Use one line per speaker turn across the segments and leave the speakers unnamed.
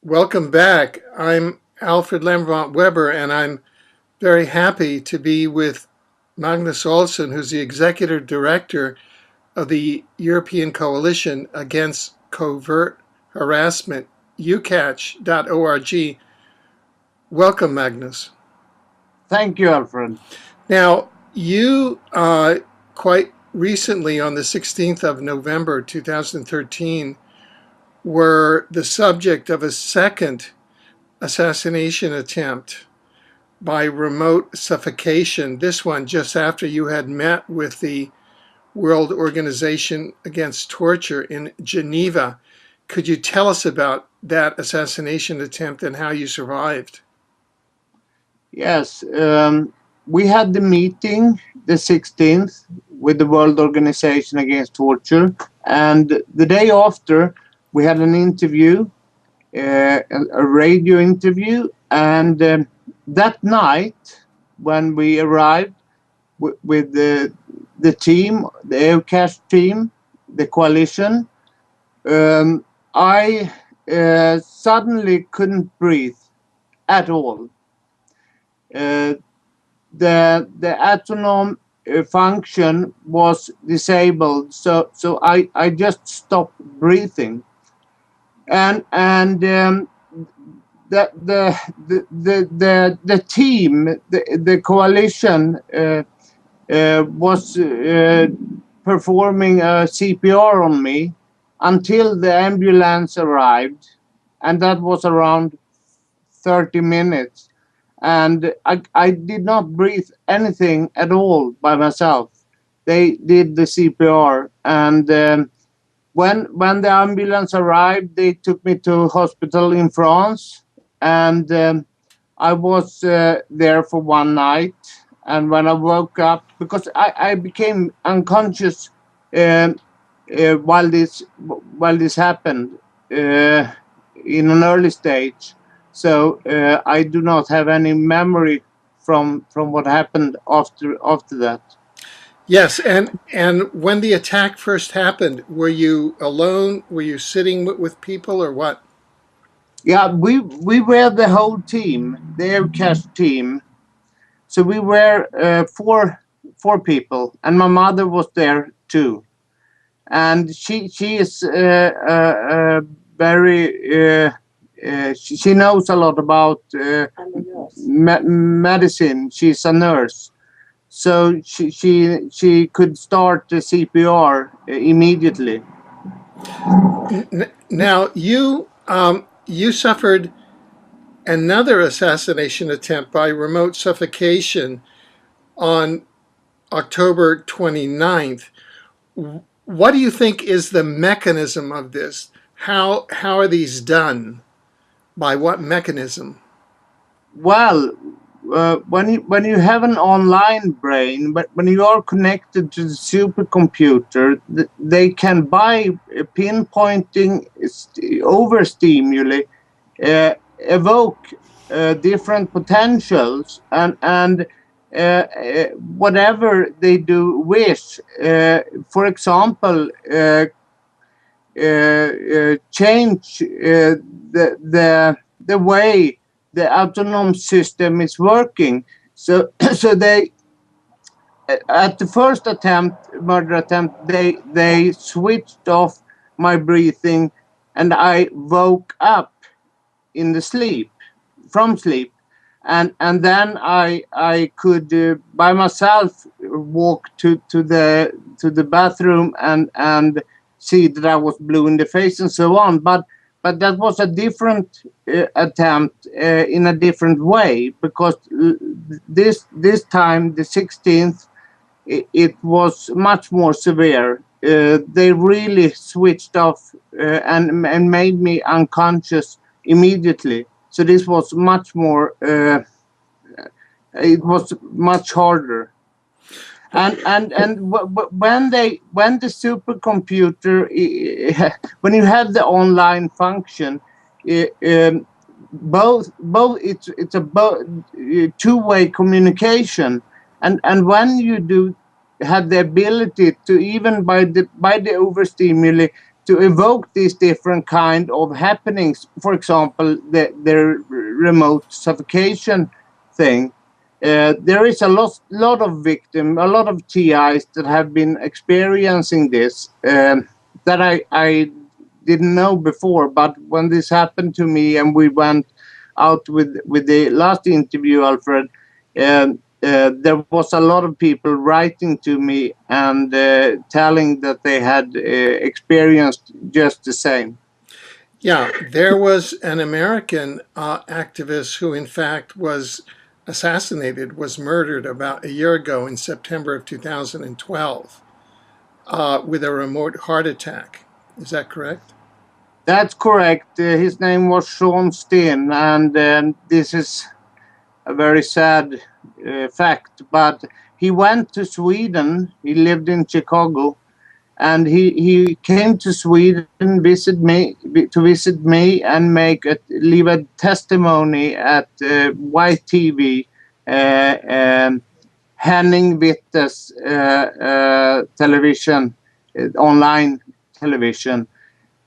Welcome back. I'm Alfred Lambront Weber, and I'm very happy to be with Magnus Olsson, who's the Executive Director of the European Coalition Against Covert Harassment, ucatch.org. Welcome, Magnus.
Thank you, Alfred.
Now, you quite recently, on the 16th of November 2013, were the subject of a second assassination attempt by remote suffocation, this one just after you had met with the World Organization Against Torture in Geneva. Could you tell us about that assassination attempt and how you survived?
Yes, we had the meeting the 16th with the World Organization Against Torture, and the day after we had an interview, a radio interview, and that night when we arrived with the team, the EUCASH team, the coalition, I suddenly couldn't breathe at all. The autonomic function was disabled, so I just stopped breathing, and the team, the coalition was performing a CPR on me until the ambulance arrived, and that was around 30 minutes. And I did not breathe anything at all by myself. They did the CPR, and when the ambulance arrived, they took me to a hospital in France, and I was there for one night. And when I woke up, because I became unconscious while this happened in an early stage. So I do not have any memory from what happened after that.
Yes, and when the attack first happened, were you alone? Were you sitting with people, or what?
Yeah, we were the whole team, the EUCASH team. So we were four people, and my mother was there too. And she is very. She knows a lot about medicine. She's a nurse, so she could start the CPR immediately.
Now you suffered another assassination attempt by remote suffocation on October 29th. What do you think is the mechanism of this? How are these done? By what mechanism?
Well, when you have an online brain, but when you are connected to the supercomputer, they can, by pinpointing overstimuli, evoke different potentials, and whatever they do wish. For example, change the way the autonomous system is working. So they, at the first murder attempt, they switched off my breathing, and I woke up in the from sleep, and then I could by myself walk to the bathroom and see that I was blue in the face and so on. But that was a different attempt in a different way, because this time, the 16th, it was much more severe. They really switched off and made me unconscious immediately. So this was much more. It was much harder. And when the supercomputer, when you have the online function, both it's a two-way communication, and when you have the ability to, even by the overstimuli, to evoke these different kind of happenings. For example, the remote suffocation thing. There is a lot of victims, a lot of TIs that have been experiencing this that I didn't know before. But when this happened to me, and we went out with the last interview, Alfred, there was a lot of people writing to me and telling that they had experienced just the same.
Yeah, there was an American activist who, in fact, was assassinated, was murdered about a year ago in September of 2012 with a remote heart attack. Is that correct?
That's correct. His name was Sean Steen, and this is a very sad fact. But he went to Sweden. He lived in Chicago, and he came to Sweden to visit me and leave a testimony at YTV, Henning Witte's television, online television.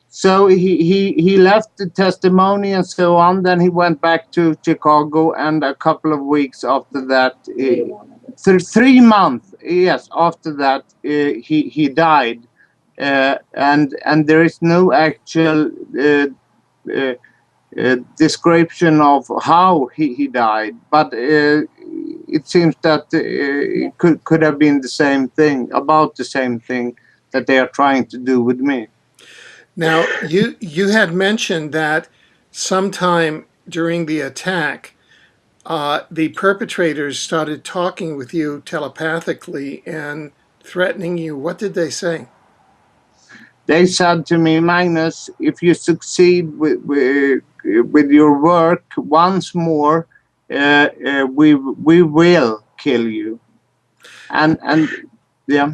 So he left the testimony and so on. Then he went back to Chicago, and a couple of weeks after that, 3 months, yes, after that, he died, and there is no actual description of how he died, but it seems that it could have been the same thing, about the same thing that they are trying to do with me.
Now, you had mentioned that sometime during the attack, the perpetrators started talking with you telepathically and threatening you. What did they say?
They said to me, Magnus, if you succeed with your work once more, we will kill you. And yeah.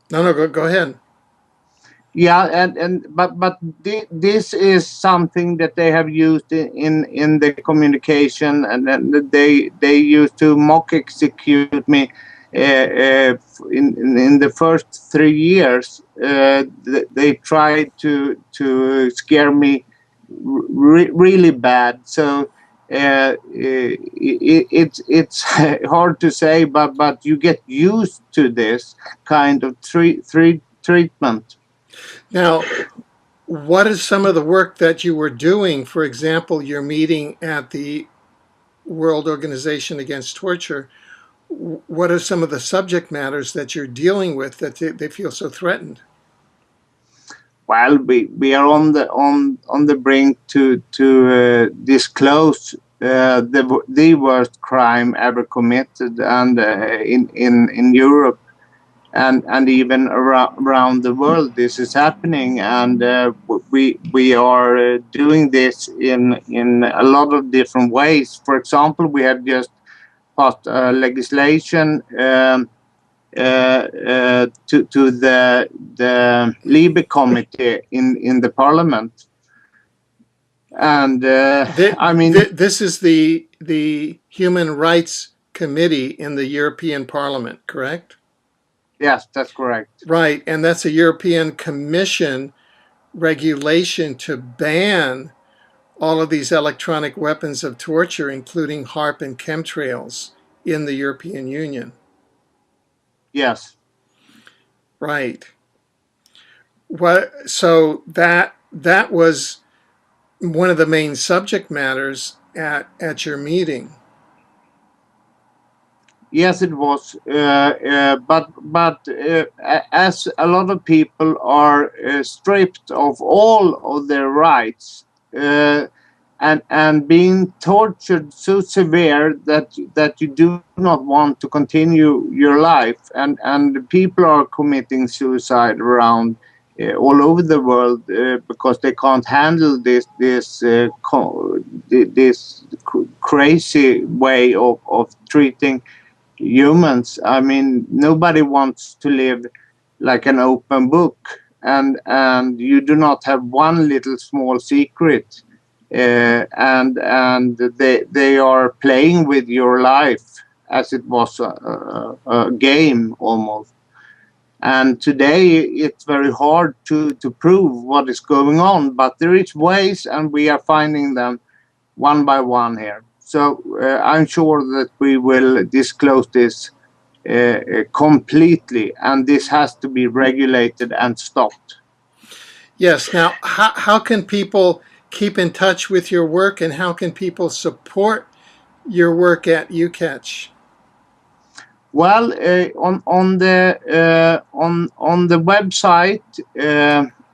No, go ahead.
Yeah, but this is something that they have used in the communication, and then they used to mock execute me in the first 3 years. They tried to scare me really bad. So it's hard to say, but you get used to this kind of treatment.
Now, what is some of the work that you were doing? For example, your meeting at the World Organization Against Torture. What are some of the subject matters that you're dealing with that they feel so threatened?
Well, we are on the brink to disclose the worst crime ever committed, and in Europe. And even around the world, this is happening, and we are doing this in a lot of different ways. For example, we have just passed legislation to the LIBE committee in the parliament, and I mean,
this is the Human Rights Committee in the European Parliament, correct?
Yes, that's correct.
Right, and that's a European Commission regulation to ban all of these electronic weapons of torture, including HAARP and chemtrails, in the European Union.
Yes.
Right. So that was one of the main subject matters at your meeting.
Yes, it was, but as a lot of people are stripped of all of their rights and being tortured so severe that you do not want to continue your life, and people are committing suicide around all over the world because they can't handle this crazy way of treating humans. I mean, nobody wants to live like an open book, and you do not have one little small secret, and they are playing with your life as it was a game almost. And today it's very hard to prove what is going on, but there is ways, and we are finding them one by one here. So I'm sure that we will disclose this completely, and this has to be regulated and stopped.
Yes. Now, how can people keep in touch with your work, and how can people support your work at UCatch?
Well, on the website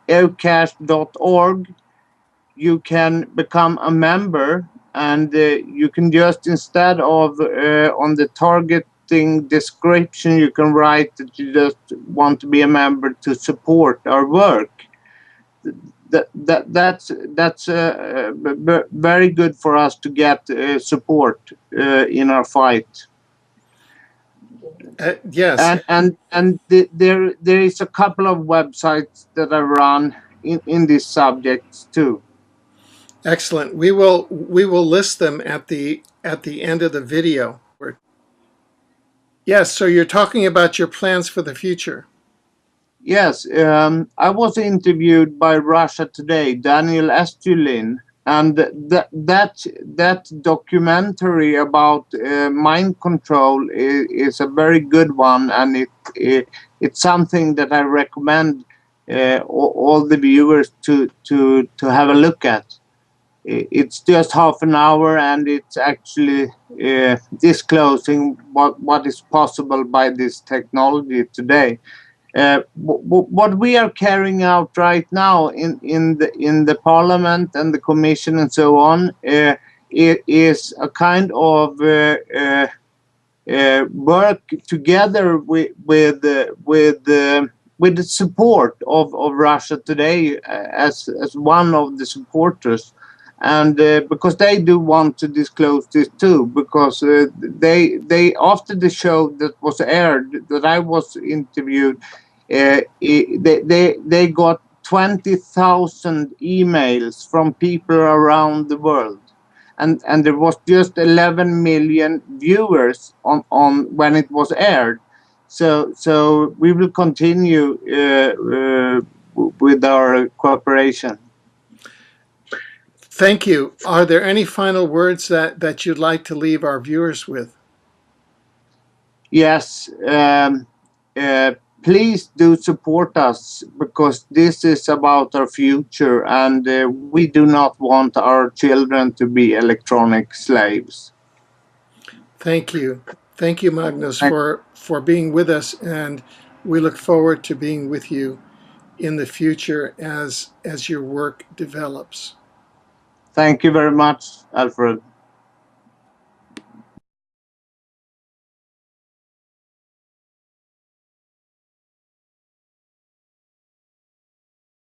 eucache.org, you can become a member, and you can just, instead of on the targeting description, you can write that you just want to be a member to support our work. That's very good for us to get support in our fight.
Yes.
And there is a couple of websites that I run in these subjects too.
Excellent. We will list them at the end of the video. Yes. So you're talking about your plans for the future.
Yes, I was interviewed by Russia Today, Daniel Estulin, and that documentary about mind control is a very good one, and it's something that I recommend all the viewers to have a look at. It's just half an hour, and it's actually disclosing what is possible by this technology today. What we are carrying out right now in the Parliament and the Commission and so on is a kind of work together with the support of Russia Today as one of the supporters. And because they do want to disclose this too, because they after the show that was aired, that I was interviewed, they got 20,000 emails from people around the world, and there was just 11 million viewers on when it was aired. So we will continue with our cooperation.
Thank you. Are there any final words that you'd like to leave our viewers with?
Yes, please do support us, because this is about our future, and we do not want our children to be electronic slaves.
Thank you. Thank you, Magnus, for being with us, and we look forward to being with you in the future as your work develops.
Thank you very much, Alfred.